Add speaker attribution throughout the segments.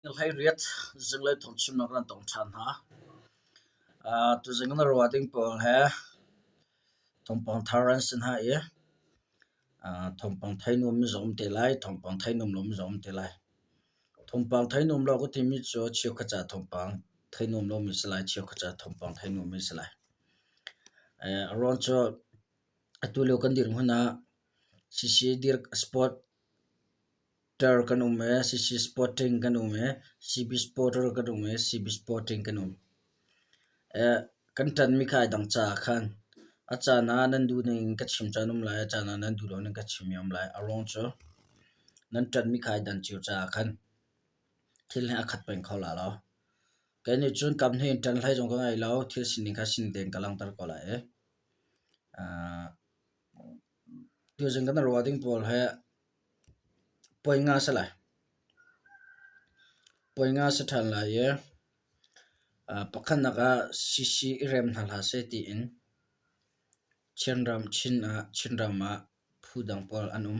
Speaker 1: Hay riat zinglai thong chim nak ran tong than ha tu zingna rawding pol ha thongpang tharan sin ha ye thongpang thainum mi zom te lai thongpang thainum lom zom te lai thongpang thainum lo ko ti mi cho chiu kha cha thongpang thainum lo mi slai chiu kha cha thongpang thainum mi slai aron cho atu lo kan dir huna sisi dir sport ter kan ume sisi sporting kan ume cb sporter kan ume cb sporting kan kan tan mi khai dang cha khan acha na nan du ning ka chim chanum lai acha na nan du lo ning ka chim yam lai arong cho nan tan mi khai dan chiu cha khan thil ha khat pen khola lo cái này chun kam ne tan lai jong ka ngai lo thil sin ning ka sin den kalang tar ko lai tu jeng kan rawding pol ha poinga sa than lai ye pakhan naka sisi rem hal ha se ti in chinrama phudang pol anum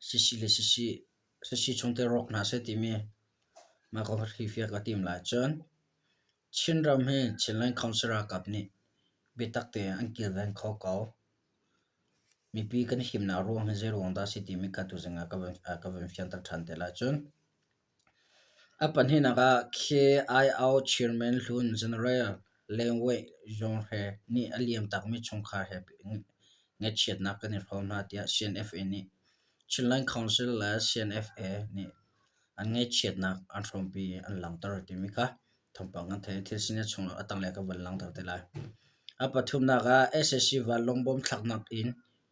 Speaker 1: sisi chungte rock na se ti mi ma ko hi fia ka tim la chon chinram he chinlain councilor kap ni betak te ankil dan kho ko mi pi kan him na ro me zero onda se ti mi ka tu zenga ka ven fian tar than te la chon apan hi naka KIO chairman hlun general lengwe jong he ni aliam tak mi chungkha he nge chet na kan rom na tia CNFA ni chinlain council la CNFA ni an nge chet na an rom pi an lang tar ti mi kha thompang an the thil sine chung atang le ka wal lang tar te la apathum na ga SSC wa longbom thlak nak in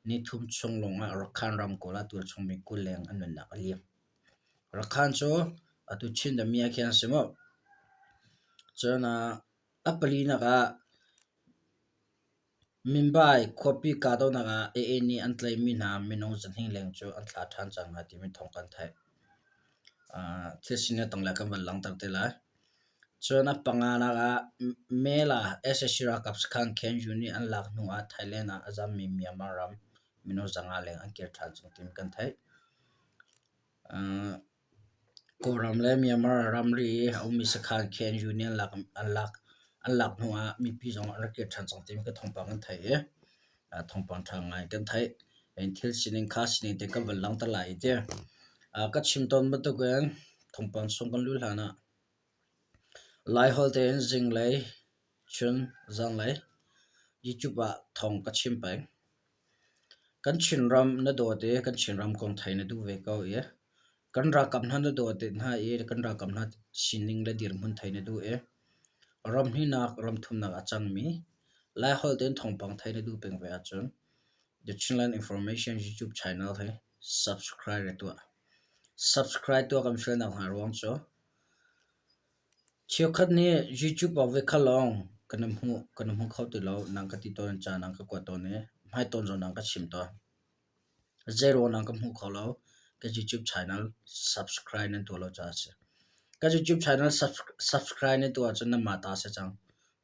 Speaker 1: ni thum chung longa rakhan ram kola tur chung mi kuleng an na aliam rakhan cho atu chin da mia kyan semo chona apali na ga mumbai copy ka do na ga ni antlai mi na minong zanhing leng chu an thla than chang na ti mi thong kan thai thesine tang la kan wal lang tar te la chona panga na ga mela SSC ra kap khan khen ju ni an lak nu a Thailand a azam mi Myanmar ram mino zanga leng an ker than chung tim kan thai koram le Myanmar ramri aumi sakhan khen union lak nu a mi pi jong ra ker than chung tim ka thongpang kan thai e thongpang thang ngai kan thai en thil sining kha sining te ka wal lang ta lai te ka chim ton ma to gen thongpang song kan lu hlana lai hol te en jing lai chun zang lai youtube a thong ka chim pai kan chin ram na do te kan chin ram kong thai na du ve ko ye kan ra kam na do te na e kan ra kam na sining la dir mun thai na du e ram hi nak ram thum na achang mi lai hol ten thongpang thai na du peng ve a chun the channel information youtube channel hai subscribe to kam share na ha rong cho chiu khat ni youtube of ve khalong kanam hu khau tu lo nang ka ti ton cha nang ka ko to ne mai ton zo nang ka chim to zero nang ka mu khaw lo ka youtube channel subscribe na to lo cha se ka youtube channel subscribe na to a chun na ma ta se chang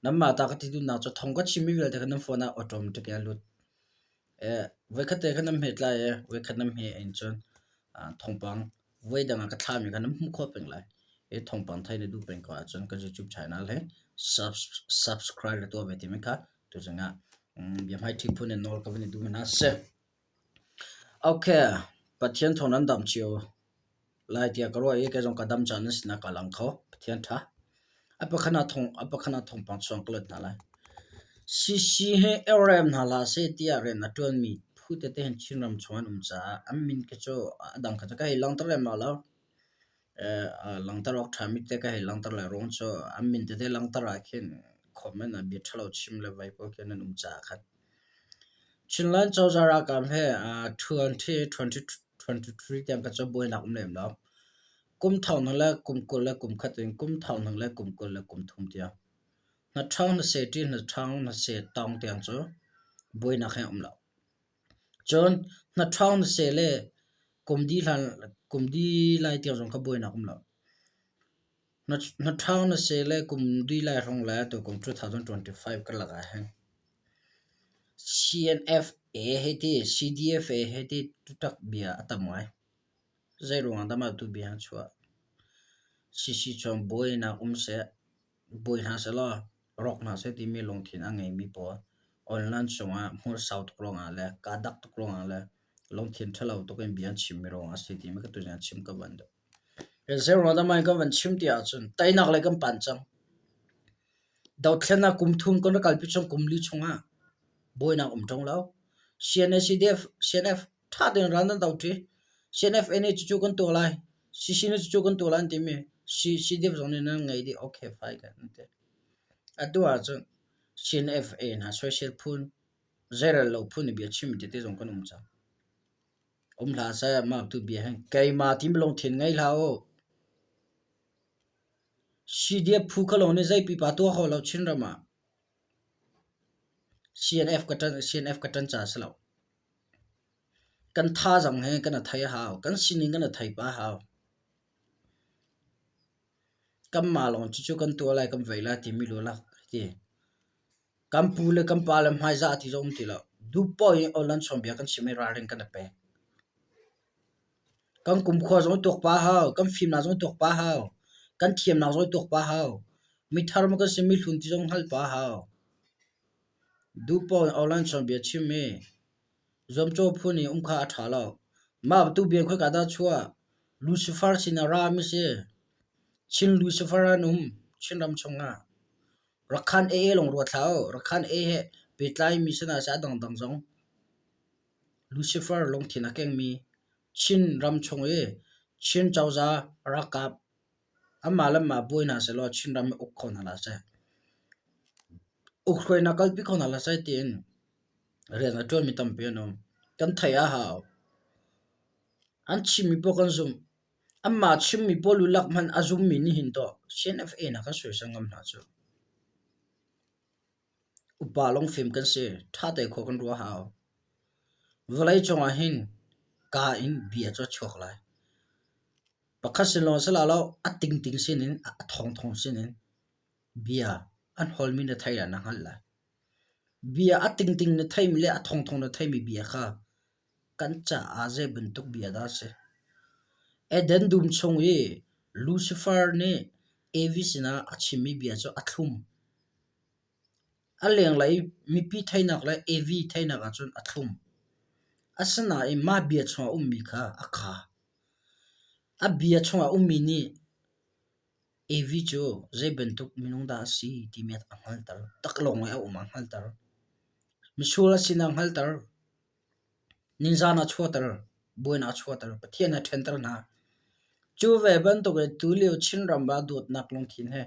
Speaker 1: nam ma ta ka ti du na cho thong ka chimi vel te ka nam phone a automatic ya lut ve kha te ka nam het la ye ve kha nam he en chon thongpang ve dang ka thla mi ka nam mu kho peng lai thongpang thai na du peng ko a chon ka youtube channel he subscribe to ve ti mi kha tu janga biam hai thik phun en nol ka ni du na se okay pathian thonan dam chiu lai tia karo e ke jong kadam chanas na kalang kho pathian tha apakhana thong pang chong klot na lai sisi he rm na la se tia re na ton mi phute te hen chinram chuan cha amin ke cho adang kha ka lang tar ma la lang tar ok thamit te ka lang tar la rong cho amin te lang tar a khen comment a bi thalo chim le vai po ken an cha khat chinlan chawzara kam he 2023 tem ka cho boy na lem la kum thau na la kum kul la kum khatin kum thau na la kum kul la kum thum tia na thau na se ti na thau na se tang tiang cho boy na kha la chon na thau na se le kum di lai tia jong ka boy na la na thau na se le kum di lai rong la to kum 2025 ka laga he CNFA heti CDFA heti tutak bia atamai zero anda ma tu bia chua si chom boy na se boy na se lo rock na se ti mi long thin angai mi po online chunga mur south klonga le kadak to klonga le long thin thalo to ken bian chim mi ro ase ti mi ka tu jan chim ka ban do zero da mai ka ban chim ti a chun tai nak le kam pan chang daw thlena kum thum kon kal pi chong kum li chunga boy na tong lo cnf tha den ran daw ti cnf nh chu kon to lai cc ne chu kon to lan ti mi cdf zone na ngai di okay fai ka nte atu a chun cnf na social phun zero lo phun bi chim ti te jong kon cha la sa ma tu bi han kai ma tim long thin ngai la o cdf phu ka lo ne zai pi pa to ho lo chin ra ma cnf ka tan cha slo kan tha jang he kan thai haw kan sining kan thai pa haw kam ma long chu kan to lai kam veila ti mi lo la ti kam pu le kam pa le mai za ti jom ti lo du poi olan chom bia kan chime ra ren kan pe kan kum kho jong tok pa haw kan phim na jong tok pa haw kan thiam na jong tok pa haw mi thar ma ka simi hlun ti jong hal pa haw du poi olan chom bia chime zom cho phuni kha atha lo ma tu bia khoi ka da chua lucifer sinara mi se chin lucifer anum chinram chonga rakhan long ro thao rakhan he petlai mi sana sa dang dang jong lucifer long thina keng mi chin ram chong chin chawza rakap amalam ma boina se lo chin ram ok khona la sa ukhoi na kal pi khona la sa tin re na ton mi tam pe no kan thaya ha an chimi po kan zum amma chimi po lu lak man azum mi ni hin to cnfa na ka soi sangam na chu upalong film kan se tha te kho kan ro ha volai chonga hin ka in bia cho chok lai pakhasin lo sala lo ating ting sinin a thong thong sinin bia an hol mi na thaira na hal la bia ating ting na thai mi le a thong thong na thai mi bia kha kan cha aje buntuk bia da se eden dum chong lucifer ne avisina achimi bia cho athum aleng lai mi pi thainak lai av thainak a chun athum asana ma bia chwa ummi kha akha a bia chwa ummi ni av cho zebentuk minung da si timet angal tar taklong ai umang hal tar misula sinang hal tar ninjana chhotar boina chhotar pathiana thentar na chu ve ban to ge tulio chin ramba dot nak long thin he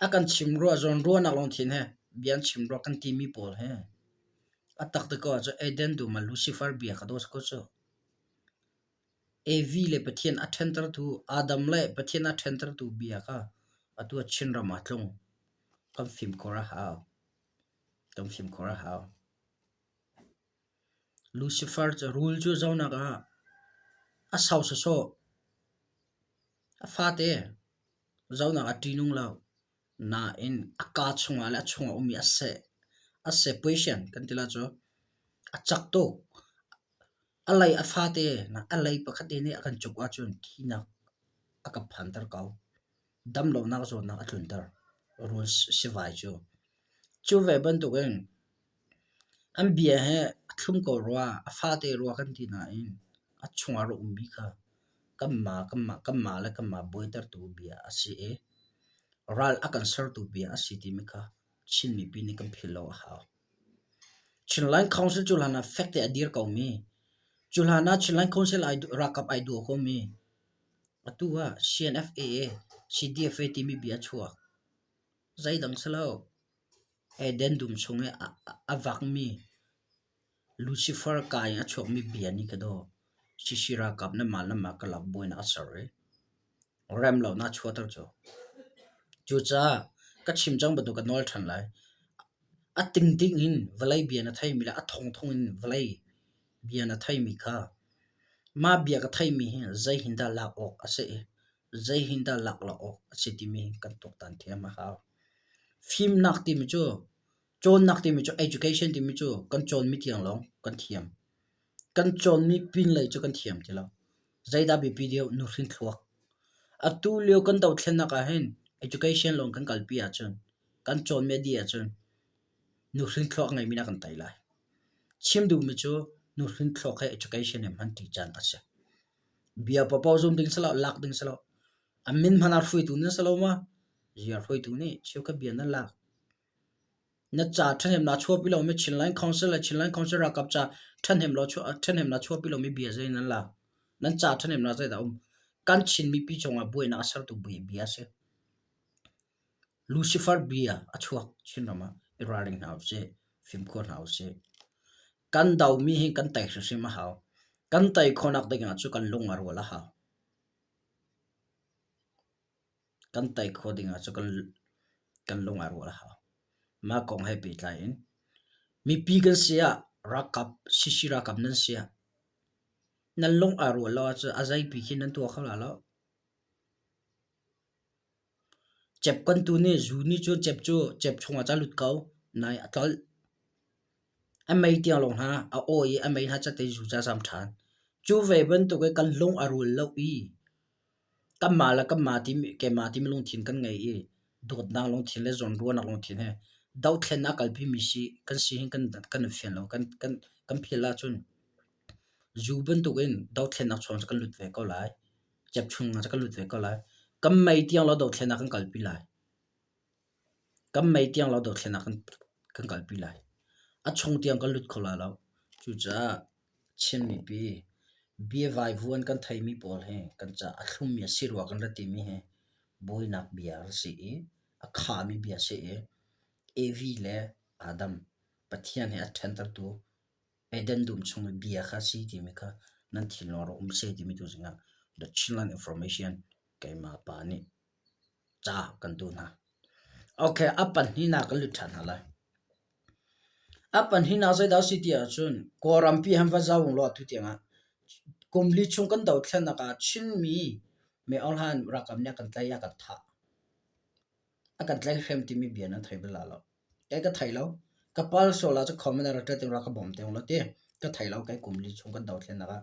Speaker 1: akan chimro zon ro nak long thin he bian chimro kan ti mi pol he atak te ko cho eden du ma lucifer bia khados ko cho av le pathian athentar tu adam le pathian athentar tu bia ka atu chin rama thlong kam film kora ha lucifer cha rule chu zauna ka a saw so a fate zauna a tinung law na in aka chunga la chunga umi ase position kan tila cho achak to alai afate na alai pakhate ne akan chukwa chun thina aka phantar kaw dam lo na zo na atluntar rules sivai chu ve ban to gen am bia he thum ko ro afate ro kan tina in achunga ro umi kha kamma la kamma boiter tu bia asi ral akan sar tu bia asiti mika chin mi pini kam philo ha chinline council chulana fact adir ko mi chulana chinline council ai rakap ai do ko mi atua cnfa cdfa timi bia chua zaidang salo edendum chunge avak mi lucifer kai a chok mi bia ni kado shishira kap na mal na makala boina asare ram lo na chhuatar chu cha ka chim jang badu ka nol than lai a ting ting in valai bia na thai mi la a thong thong in valai bia na thai mi kha ma bia ka thai mi zai hinda la ok ase zai hinda lak la ok ase ti mi kan tok tan thia ma ha film nak ti mi chu chon nak ti mi chu education ti mi chu kan chon mi tiang long kan thiam kan chon mi pin lai chu kan thiam ti lo zaida bi video nu hrin thluak atu leo kan dau thlen na ka hen education long kan kalpi a chun kan chon media chun nu hrin thlok ngai mina kan tai lai chim du mi chu nu hrin thlok he education em han ti chan ase bia papa zum ding sala lak ding sala amin mana hrui tu na salo ma zia hrui tu ni chiu ka bia na lak na cha thanem na chho pilo me chinline council ra kap cha thanem na chho pilo me bia zai na la nan cha thanem na zai da kan chin mi pi chonga boi na asar tu bui bia se Lucifer bia achuak chinama iraring now se film ko now se kan dau mi hi kan tai se ma haw kan tai khonak de nga chu kan lungar wala haw kan tai khoding a chu kan lungar wala haw ma kong happy tlain mi pi kan sia rakap sisi rakap nan sia nan long aru la chu azai pi khin nan tu khala la chep kan tu ni zu ni chu chep chunga cha lut kau nai atal amai tiang long ha a oi amai ha cha te zu cha sam than chu ve ban tu kan long aru lo i kamala kamati ke mati long thin kan ngai e dot na long thin le zon ro na long thin he dau thlen na kalpi mi si kan si kan fian lo kan phila chun zu ban tu gen dau thlen na chon kan lut ve ko lai chep chung cha kan lut ve ko lai kam mai tiang lo dau thlen na kan kalpi lai kam mai tiang lo dau thlen na kan kalpi lai a chung tiang kan lut khola lo chu cha chen mi pi bia vai vuan kan thai mi pol he kan cha a thlum mi sirwa kan rati mi he boinak bia si e a kha mi bia se e av le adam pathian he a thantar tu eden dum chung bia kha si ti mi kha nan thil no ro se ti mi tu zinga the chilan information kai ma pa ni cha kan tu na okay apan ni na kan lu than hala apan hi na zai da si ti a chun koram pi ham va zawung lo tu tianga kumli chung kan dau thlan na ka chin mi me olhan rakam nya kan tlai ya kan tha akan tlai khem ti mi bia na thai bela lo kai ka thai lo ka pal so la cha khomena ra ta te ra ka bom te lo te ka thai lo kai kumli chung kan dau thlan na ka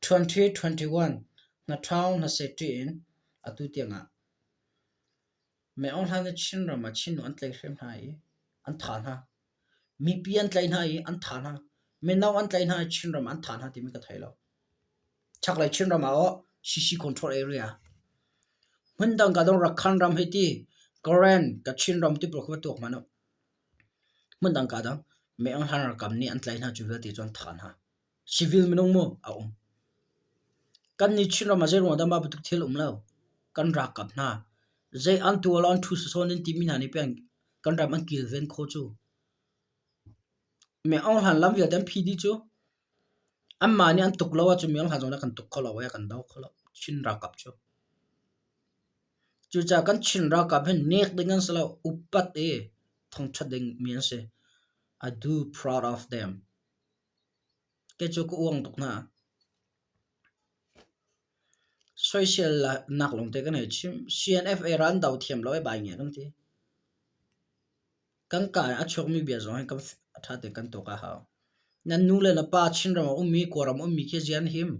Speaker 1: 2021 na town na se tin atu tianga me olhan na chin ra ma chin no an tlai khem hai an tha na mi pi an tlai hai an tha na me naw an tlai hai chin ra ma an tha na ti mi ka thai lo chak lai chin ra ma o cc control area mundang ka dong rakhan ram heti koran ka chin ram ti pro tok mano mundang ka dang me ang han rakam ni an tlai na chu ti chon than ha civil minong mo a kan ni chin ram a zero da ma bu thil lo kan rakap na zai an tu lon thu so nin ti min ani pen kan ram an kil ven kho chu me ang han lam ya dan phidi chu amma ni an tuk lawa chu me ang han zona kan tuk kho lawa ya kan dau kho chin rakap chu chu cha kan chin rakap hen nek dengan sala upat e thong thadeng mian se I do proud of them ke chu ko uang tok na social nak long te kan he chim CNFA ran dau thiam lo e bai nge kan ti kan ka a chok mi bia zo kan tha te kan to ka ha nan nu le na pa chin ram mi ko ram mi ke jian him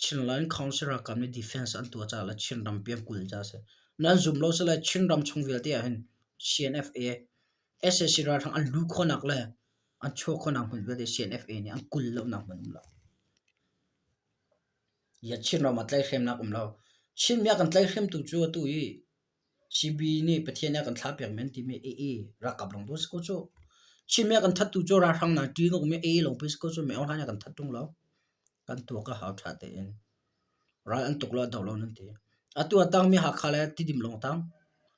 Speaker 1: chinline council ra kam ni defense an tu cha la chin ram piam kul ja se nan zum lo sala chin ram chung vil te hen CNFA SSC ra thang an lu khonak le an cho khonak hun ve CNFA ni an kul lo nak man la ya chin ram atlai khem nak lo chin mya kan tlai khem tu chu tu i CB ni pathian ya kan thla pek men ti me e ra kap long dos ko chu chin mya kan that tu chu ra thang na ti no me e long pis ko chu me on ha ya kan that tung lo kan tu ka ha tha te en ra an tuk lo daw lo nan te atu atang mi ha khala ti dim long tang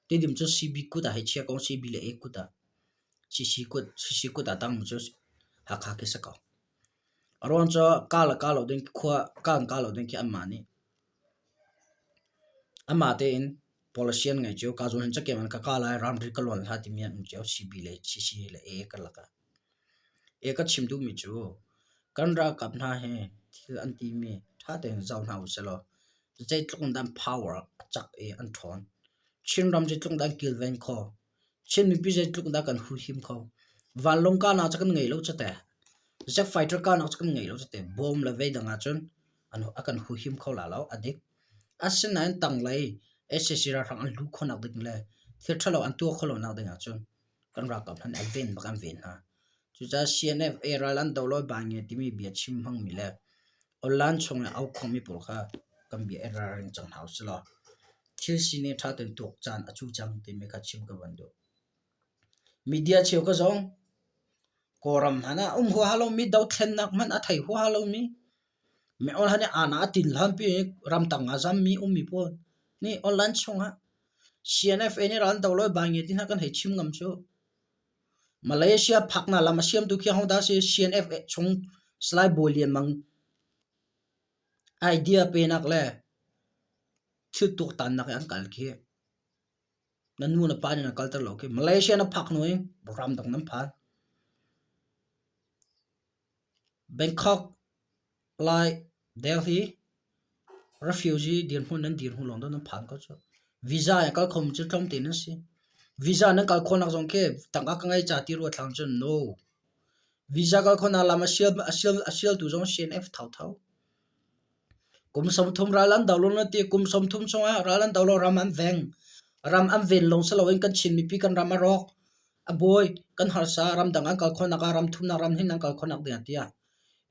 Speaker 1: ti dim chu CB ku da he chia kong CB le e ku da CC ku da tang mu chu ha kha ke sa ka aron cho kala den khwa kala den ki amani amate in polisian ngai chu ka zon cha ke man ka kala ram ri kalon ha ti mian chu CB le CC le e ka la ka e ka chim du mi chu kan ra kap na he thil an ti mi tha te zaw na u selo zai tlung dan power chak e an thon chin ram zai tlung dan kil ven kho chin mi pi zai tlung da kan hu him kho van long ka na cha kan ngai lo cha te zak fighter ka na cha kan ngai lo cha te bom la ve da nga chun an akan hu him kho la lo adik asin na tang lai ssc ra rang an lu khonak ding le thir thalo an tu kholo nak ding a chun kan ra ka phan event bakam ven ha chu cha cnf era lan do loi bang ye timi bia chim hang mi le online chung au khomi pur kha kam bi era ring chang house lo thil sine tha ten tok chan achu chang ti me ka chim ka ban do media cheu ka zong koram hana ho halo mi dau thlen nak man a thai ho halo mi me ol hane ana tin lam pi ram tang azam mi mi po ni online chunga cnf any ran daw loi bangi tin kan he chim ngam chu malaysia phakna lama siam tu khi hauda se cnf chung slide bolian mang idea pe nak le thu tuk tan nak an kal khi nan mu na pa ni na kal tar lo ke malaysia na phak noi ram dang nam pha bangkok lai delhi refugee din hun nan din hu long don phan ko chu visa ya kal khom chu thom tin si visa na kal khonak jong ke tanga ka ngai cha ti ro thang chu no visa kal khona lama asial tu jong cnf thau kum som thum ralan dawlon na ti kum som thum chonga ralan dawlo ram an ven long salo in kan chin mi pi kan ram rok a boy kan har sa ram danga kal khona ka ram thum na ram hin kal khonak de atia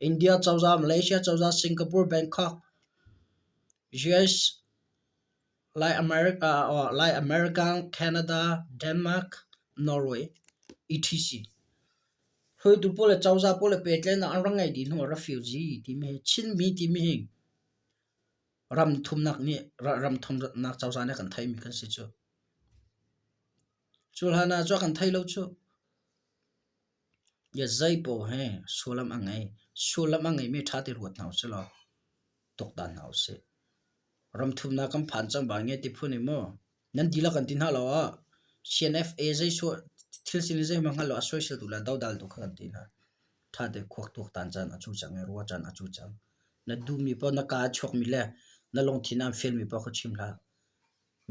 Speaker 1: india chawza malaysia chawza singapore bangkok US like America or like America, Canada, Denmark, Norway, etc. Hoi tu pole chawza pole petle na anrangai din ho refugee ti me chin mi ti mi ram thum nak ni ram thum nak chawza ne kan thai mi kan si chu chulhana cho kan thai lo chu ya zai po he sulam angai me tha ti ruat naw chlo tok dan naw se ram thum na kam phan chang bange ti phuni mo nan dila kan tin halo a cnf a zai so thil sin zai ma halo social tu la dal tu khan tin ha tha de khok tok tan chan achu chang e ro chan achu chang na du mi po na ka chok mi le na long thina film mi po kho chim la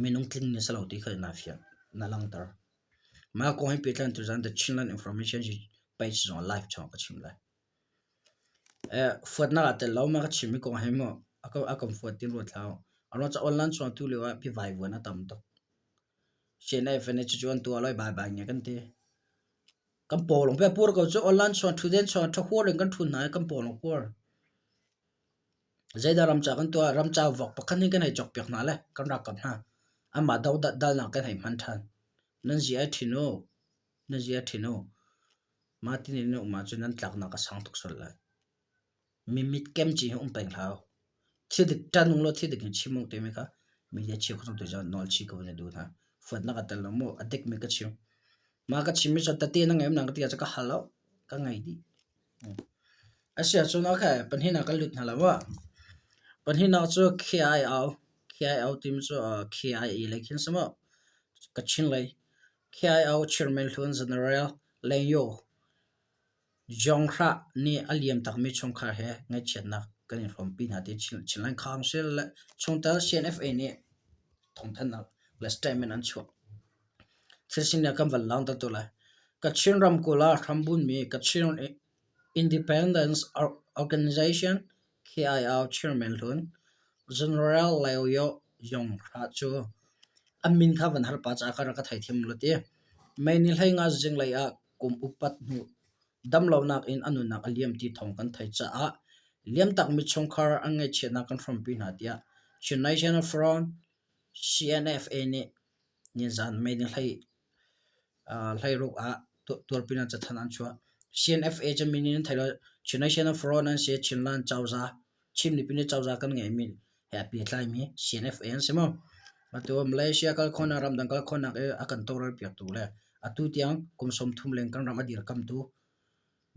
Speaker 1: minung tling ni salo ti kha na fian na lang tar ma ko hai petlan tu zan the chinlan information page on live chong ka chim la fuat na te law ma ka chim mi ko hai mo akam fuat tin ro thao ano cha online so tu lewa pi vai wona tam to chena fene chu chuan tu aloi bai bai nya kan te kam polong pe pur ko chu online so thu den so tho ho reng kan thun na kam polong por zaida ram cha kan to ram cha wak pakhan ni kan hai chok pek na le kan ra kam na ama daw dal na kan hai man than nan zia thino ma tin ni no ma chu nan tlak na ka sang tok sol la mimit kem chi hum peng thao thid tanung lo thid kin chimong te me ka media chi khong to ja nol chi ko ne du na fat na ka tel no mo adek me ka chim ma ka chimi sa ta te na ngem nang ka ka halo ka ngai di asia chu na kha panhina ka lut na la wa panhina chu khiao tim chu khia election samo ka chin lai khiao chairman thun general leyo jongkha ni aliam tak mi chong kha he ngai chenna kan inform pin ha te chinlan council chongtal cnfa ni thongthan na last time an chu thilsin na kam valang ta to la kachin ram kola thambun mi kachin independence organization KIO chairman lun general layo yong kha chu amin kha van har pa cha ka ka thai thim lo te mai ni hlai nga jing lai a kum upat nu dam lo nak in anu nak aliam ti thong kan thai cha a liam tak mi chongkhar angai chena kan from pin ha tia Chennai National Front CNFA ni zan mai ni hlai ro a tor pin cha thanan chua CNFA cha min in thailo Chennai National Front an se chinlan chawza chim ni pin chawza kan ngai mi happy tlai mi CNFA an semo ato Malaysia kal khona ram dang kal khona e akan toral pek tu le atu tiang kumsom thum leng kan ram adir kam tu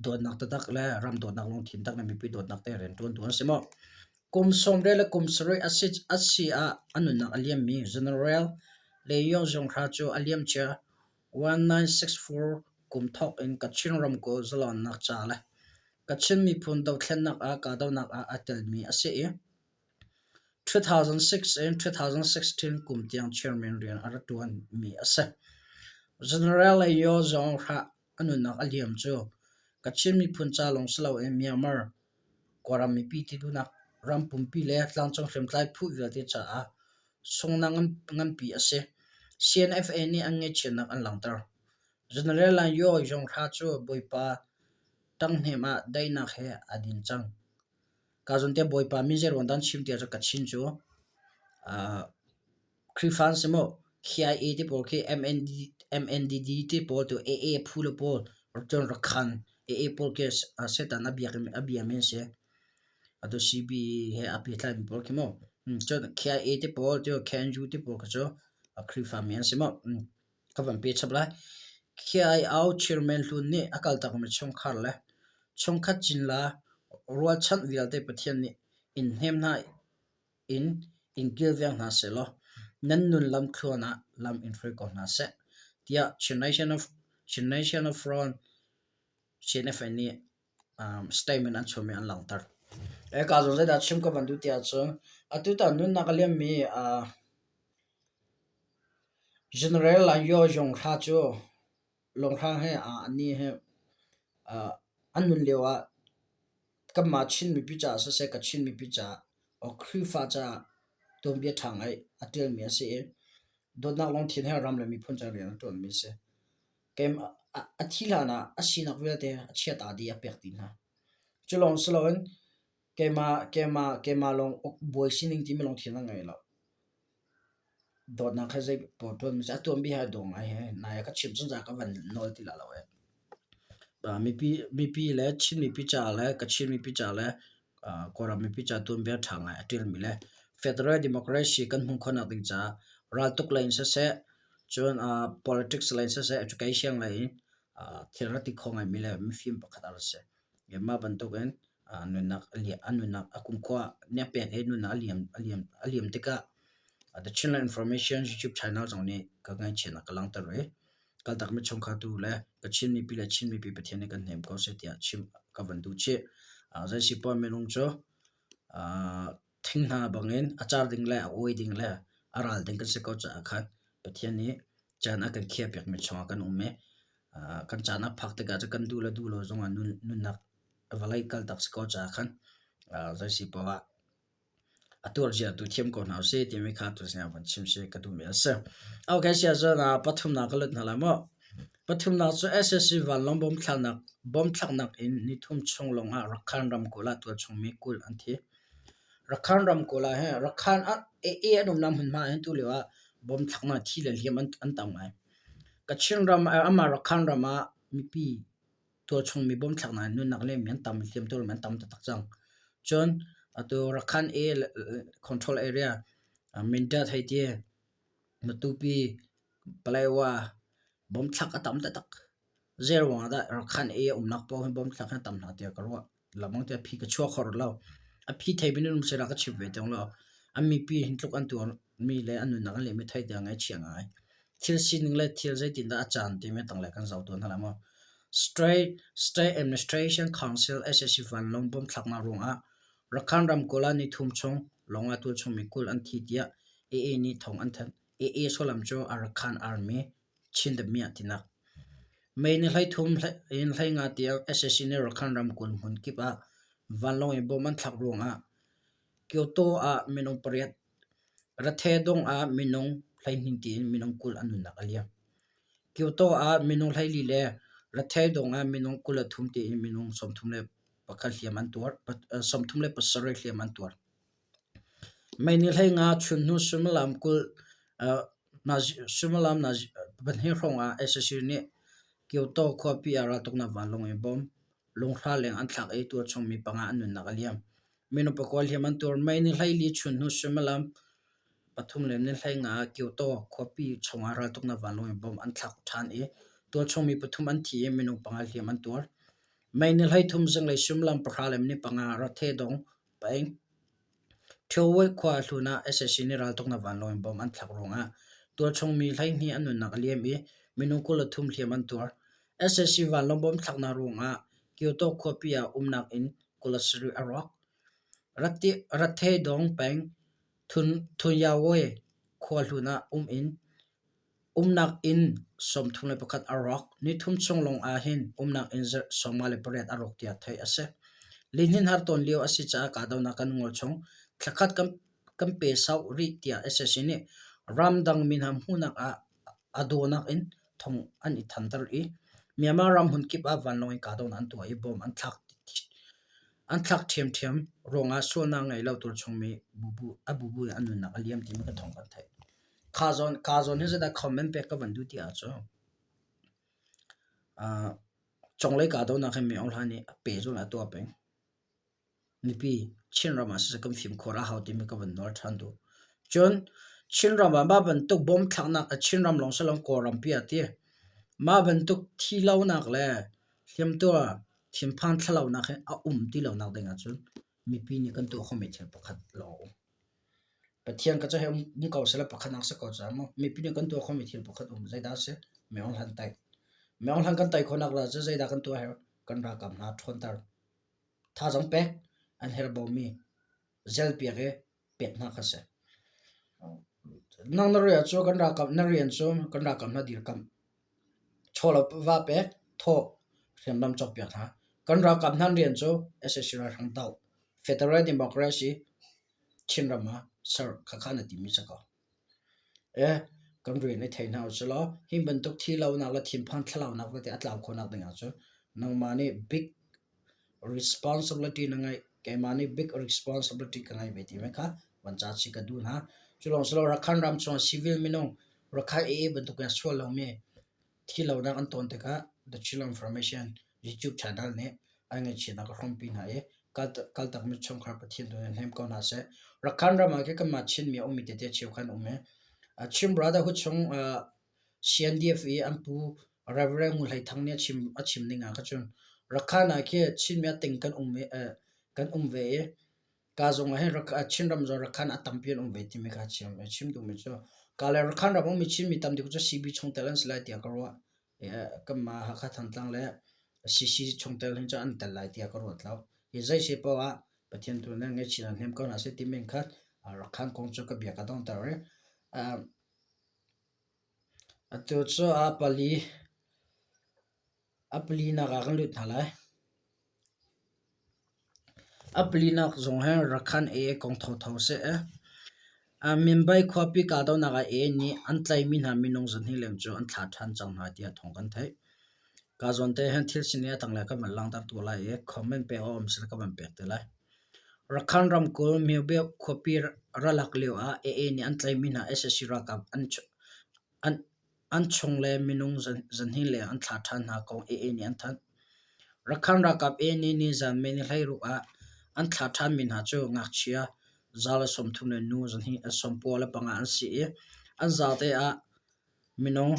Speaker 1: dot nak tak le ram dot nak long thin tak na mi pi dot nak te ren ton tu semo kumsom re le kumsroi asia anu nak aliam mi general le yong jong kha chu aliam cha 1964 kum thok in kachin ram ko zalon nak cha le kachin mi phun do thlen nak a ka do nak a atel mi ase 2006 and 2016 kum tiang chairman rian aratuan mi ase general yo jong kha anu nak aliam chu kachin mi phun cha long slo e Myanmar koram mi pi ti du nak ram pum pi le tlang chong hrem tlai phu vel ti cha a songna ngan pi ase CNFA ni ange chenak an langtar general lan yo jong kha chu boipa tang hema daina khe adin chang ka jonte boipa mi zer wandan chim tia ka chin chu krifan semo KIA ti por ke MNDD ti por to AA phulo por jon rakhan AA por ke setan abiamen se ado CB he api tlan por ke mo jon KIA ti por to Kanju ti por ka cho krifan men semo ka van pe chabla KIA out chairman hlun ni akal tak me chong khar la chong khat chin la rual chan wil te pathian ni in hem na in gilvyang na se lo nan nun lam khona lam infre ko na se tia Chination of Front CNFN ni statement an chome an langtar e ka zo da chim ka bandu tia cho atu ta nun na kalem mi general la yo jong kha cho long kha he ani he anun lewa kama chin mi picha se ka chin mi picha o khrifa cha tombia thangai atel mi ase do na long thin ha ram le mi phun cha le ton mi se kem athila na asina velte achia ta dia pek tin ha chulong slowen kema long boy sining ti melong thin ngai la do na kha zai po ton mi sa tom bi ha dong ai he na ya ka chim chung ja ka van nol ti la la we mi pi le chin mi pi cha le ka chin mi pi cha le kora mi pi cha tum bia thanga atil mi le federal democracy kan hung khona ding cha ral tuk line se chon politics line se education line theoretic khongai mi le mi film pakhatar se yema bantoken anunak akum kwa ne pe he nu na aliam tika the channel information YouTube channel jong ni ka ngai chena kalang tar re kal tak mi chong kha tu le ka chin mi pi pathian kan nem ko se tia chim ka van du che za si po menung cho thingna bangin achar ding le oi ding le aral ding kan se ko cha khan pathian ni chana kan khia pek mi chong kan umme kan chana phak te ga kan du lo jong an nun nak valai kal tak ko cha khan za si po atur ja tu thiam ko na se ti mi kha tu sna ban chim se ka du me sa okay sia za na pathum na kalut na la mo pathum na so SSC van long bom thak nak in ni thum chung long ha rakhan ram ko la tu chung mi kul an thi rakhan ram ko la he rakhan a adum nam hun ma hen tu lewa bom thak na thi le liam an tam mai ka chin ram ama rakhan rama mi pi tu chung mi bom thak na nu nak le men tam liam tu men tam tak chang chon atu rakhan a control area minda thaiti matupi palaiwa bom thak atam tak zero da rakhan a nak po bom thak tam na tia karwa lamang te phi ka chwa khor lo a phi thai bin rum sera ka chip ve tong lo ami pi hin tluk an tu mi le anu nak le mi thai da ngai chiang ai thil sin le thil zai tin da chan ti me tang le kan zau ton hala mo state administration council SSC van long bom thak na runga rakhan ram kola ni thum chong longa tu chong mi kul an thi tia AA ni thong an than AA solam cho Arakhan army chin the mi atina main lai thum in lai nga tia SSC ne rakhan ram kul hun ki pa van long e bom an thak runga kyoto a minong pariat rathe dong a minong lai ning ti minong kul anu nak alia kyoto a minong lai li le rathe dong a minong kul thum ti minong som thum le pakhal hiam an tur som thum le pasare hiam an tur mai ni lai nga chun nu sumalam kul na sumalam na ban he ronga SSC ni kyoto khopi ara tokna walong e bom long kha leng an thak e tur chong mi panga anu nak aliam minu pakol hiam an tur mai ni lai li chun nu sumalam pathum le ni lai nga kyoto khopi chong ara tokna walong e bom an thak than e tur chong mi pathum an thi e minu panga hiam an tur mai ni lai thum jang lai sumlam pakhalem ni panga ra the dong pai thowoi khwa hluna SSC ni ral tokna van loin bom an thak ronga tur chong mi lai ni anu nak liam e minungkul thum hliam an tur SSC van lom bom thak na ronga kyoto khopia umnak in kulasri arok rathe dong peng thun yawe khwa hluna in umnak in som thumle pakhat arok ni thum chonglong a hin umnak in somale paret arok tia thai ase linhin har ton leo asi cha ka daw na kan ngol chong thakhat kan pe sau ri tia SSC ni ramdang min ham hunak a adonak in thong an I thantar I Myanmar ram hun kip a vanlong ka don an tua I bom an thak thiam ronga sona ngai lo tur chungmi bubu anu na aliam ti ka thong kan thai kazon he da comment pe ka van du ti a cho chonglei ka don na khe me ol hani pe zo la to pe nipi chinrama sa kam phim khora how ti me ka van nor than du chon chinrama ba ban tuk bom thakna chinram long salong koram pi ati ma ban tuk thi lo nak le thiam to thim phan thalo nak he a ti lo nak denga chun mi pi ni kan to khome thel pakhat lo pathian ka cha he mu ka sala pakhat nak sa ko cha mo mi pi ni kan to khome thel pakhat zai da se me on han tai me on han kan tai khonak la zai da kan to he kan ra kam na thon tar tha jong pe an her bo mi zel pi ge pet na ka se nang na ria cho kan ra kam na rian cho kan ra kam na dir kam chola va pe tho rem lam chok pya tha kan ra kam nan rian cho SSC ra thang tau federal democracy chinrama sir khakhana ti mi chaka kan ri nei thein hau chlo him ban tok thi lo na la thim phan thlau na te atlaw khona denga cho nang mani big responsibility nangai ke mani big responsibility kangai beti me kha wancha chi ka du na chulong slo rakhan ram chon civil minong rakha ban tok ya so lo me thi lo na an ton te ka the chilo information YouTube channel ne angai china ka from pin ha kal tak mi chong khar pathian do nem ko na se rakhan ram ke ka ma chin mi omi te chiu khan ume chim brotherhood chong CNDF ampu reverend mu lai thang ne chim ninga ka chun rakhana ke chin mya ting kan umve ka zong he chin ram zo rakhan atampian umve ti me ka chim du me cho kala rakhan ram mi chin mi tam di ko CB chong talan slide ya karwa kama ha kha than tlang le CC chong talan cha an tal lai ti karwa tlaw ye zai se pa wa pathian tu na nge chin nem ko na se ti men khat rakhan kong cho ka bia ka dong ta re atu cho apali na ga kan lut halai apali na zong he rakhan kong tho se Mumbai khwapi ka do na ga ni antlai min ha minong zan hi lem cho an thla than chang na ti thong kan thai ka zon te han thil sin ya tang la ka man lang tar tu la comment pe om sir ka ban pe te lai rakhan ram ko me be khwapi ralak leo ni antlai min ha SSC ra ka an chong le minung zan hi le an thla than na ko ni an than rakhan ra kap ni zan me ni hlai ru an thla than min ha chu ngak chia zala som thune nu zan hi som pola panga an si an za te minung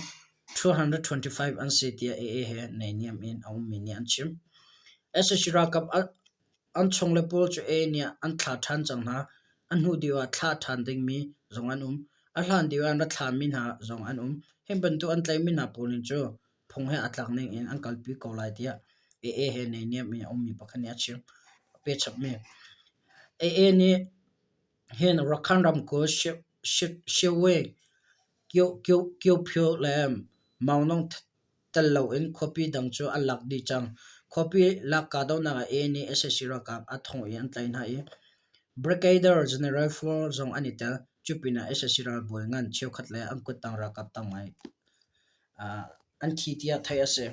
Speaker 1: 225 an si tia he nei niam in au min an chim SSC ra kap an chong le pol chu ni an thla than chang na an hu diwa thla than ding mi zong an a hlan diwa an thla min ha zong an hem ban tu an tlai min ha polin chu phong he atlak ning in an kalpi ko lai tia he nei niam mi au mi pakhan ya chim pe chap me ni hen rakhan ram ko shewe kyo phyo lam maunong tallo in copy dang chu alak di chang copy lak ka do na ni SSC ra ka athong yan tlai na brigadier general for zong anitel chupina SSC ra bol ngan cheu khatle an kut tang ra kap tang mai an thi tia thai ase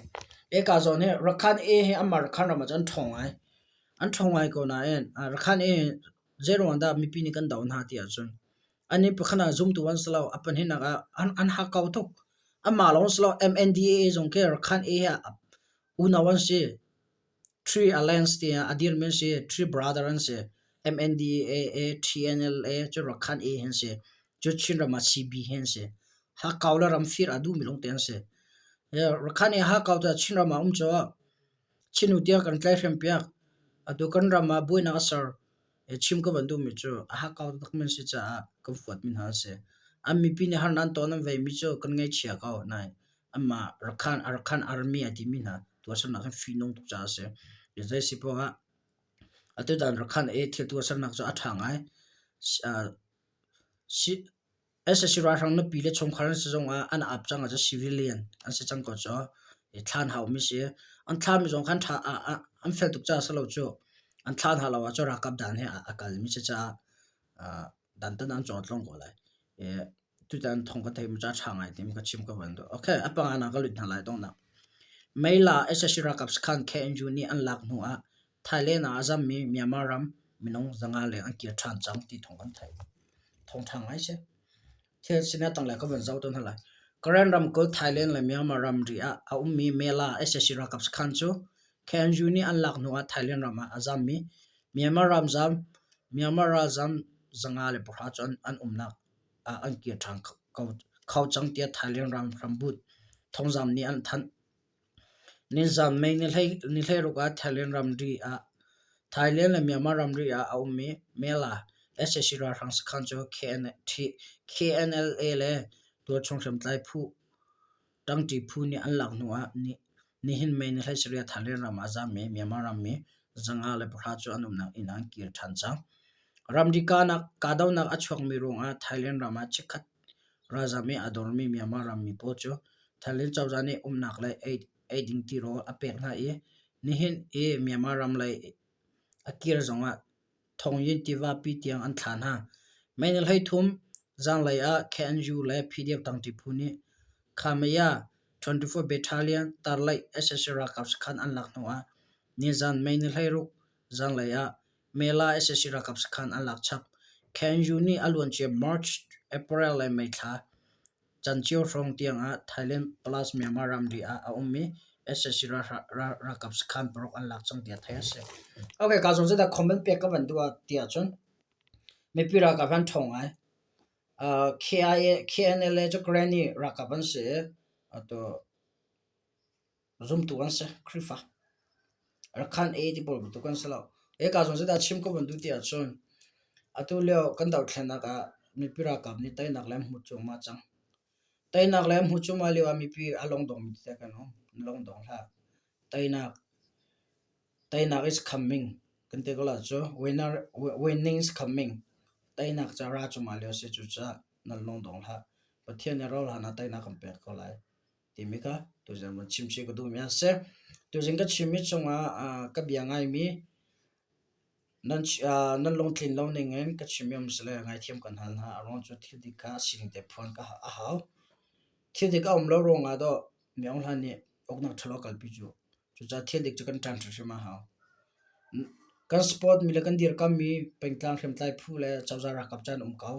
Speaker 1: ka zon he rakhan he amar khan ram chan thong ai ko na rakhan zero anda mi pi ni kan down ha tia chun ani pakhana zoom to one slow apan he na an ha kaw thok ama long slow MNDA zong ke rakhan una wan se three alliance tia adir men se three brother an se MNDA TNLA chu rakhan hen se chu chin rama CB hen se ha kawla ram fir adu milong ten se rakhan ha kaw ta chin rama cho chinu tia kan tlai rem pyak adu kan rama buina asar chim ka bandu mi chu ha kaw tak men se cha ka fuat min ha se ami pi ne han nan to nam ve mi chu kan ngai chia ka nai amma rakhan army ati min ha to san na fi nong tu cha se zai si po atu dan rakhan thil tu san nak chu athangai SSC ra rang na pi le chom kharan se jong an ap chang a civilian an se chang ko cho thlan hau mi se an thlan mi jong khan tha an fel tuk cha sa lo chu an thlan hala wa cho ra kap dan he akal mi cha dan tan an chot long ko lai tu dan thong ka thei ma cha changai tim ka chim ka van do okay apanga na ka lut na lai dong na Meila SSC Cup khan KNU ni an lak nu a Thailand a azam mi Myanmar ram minong zanga le an kia than chang ti thong kan thai thong thang ai se thel sina tang la ka van zau ton hala Korean ram ko Thailand le Myanmar ram ri a ummi Meila SSC Cup khan chu KNU ni an lak nu a Thailand ram a azam mi Myanmar ram zam zanga le pha chon an umnak a an kia thang khau chang tia Thailand ram but thong zam ni an than ni zam mai ni hlei ru ka Thailand ram ri a Thailand le Myanmar ram ri a ummi Meila SSC ra rang khan chu KNLA le to chong sam tlai phu tang ti phu ni an lak nu a ni hin mai ni hlai sria Thailand ram azam me Myanmar ram me zanga le pha chu anum na in an kir than chang ram ri ka na ka daw na achhok mi rong a Thailand ram a chikhat raja me ador mi Myanmar ram mi po chu Thailand chawjani umnak lai 8 ding ti ro apek na ni hin Myanmar ram lai akir zonga thong yin ti wa pi tiang an than ha mainel hai thum jang lai a KNU lai PDF tang ti phuni khamaya 24 battalion tarlai SSC Cup khan an lak no a ni zan mainel hai ru jang lai a Mela SSC Cup khan an lak chap KNU ni alwan che March April lai mai tha chanchiu rong tiang a Thailand plus Myanmar ram ri a ummi SSC Cup khan prok an lak chang dia thaya se okay ka jong da comment pe ka van duwa tia chon me pira ka van thong ai KNLA cho granny rakaban se ato zoom tu an se krifa rakhan a di bol tu kan sala ka jong da chim ko van du tia chon atu leo kan daw thena ka me pira ka ni tai nak lam hu chu ma chang tai nak lam hu chu ma lewa mi pi along dong mi ta kan long dong ha tai nak is coming kan te gola cho winning is coming tai nak cha ra chu ma leo se chu cha na long dong ha pathian ro la na tai nak kam pe ko lai timika tu jam chim che ko du mi se tu jing ka chim mi chonga ka bia ngai mi nan long thin lo ning en ka chim yam sele ngai thiam kan hal ha aron chu thil di ka sing te phone ka a haw thil di ka lo rong a do myong la ni oknak thalo kal pi chu cha thil dik chu kan tan thri ma haw kan sport mi le kan dir kam mi pengtlang khem tlai phu le chawjara kap chan kaw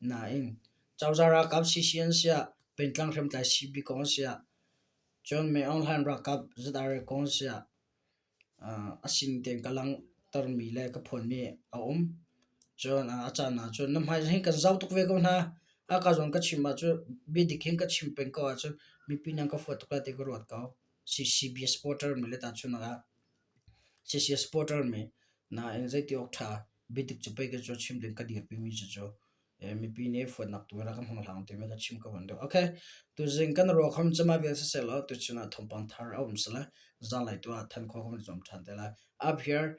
Speaker 1: na in chawjara kap CCN sia pengtlang khem tlai CB kong sia chon me online ra kap zare kong sia asin ten kalang tar mi le ka phon mi a chon acha na chon nam hai hin kan zau tuk ve ko na a ka jong ka chima chu bi dikhen ka chim peng ko chu mi pinang ka photo ka te ko rot ka CCB supporter mi le ta chu na CC supporter me na anxiety ok tha bidik chu pe ke chu chim den ka dir pi mi chu mi pi ne phone nak tu ra kam hang lang te me ka chim ka wando okay tu jing kan ro kham chama be se lo tu chuna thompang thar om sala za lai tu than kho khom jom than te la up here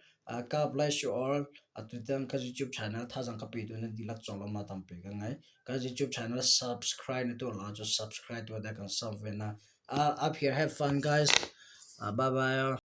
Speaker 1: God bless you all at ka YouTube channel tha jang ka pe tu na dilak chong ma tam pe ka ngai ka YouTube channel subscribe to la just subscribe to that kan some na up here have fun guys bye bye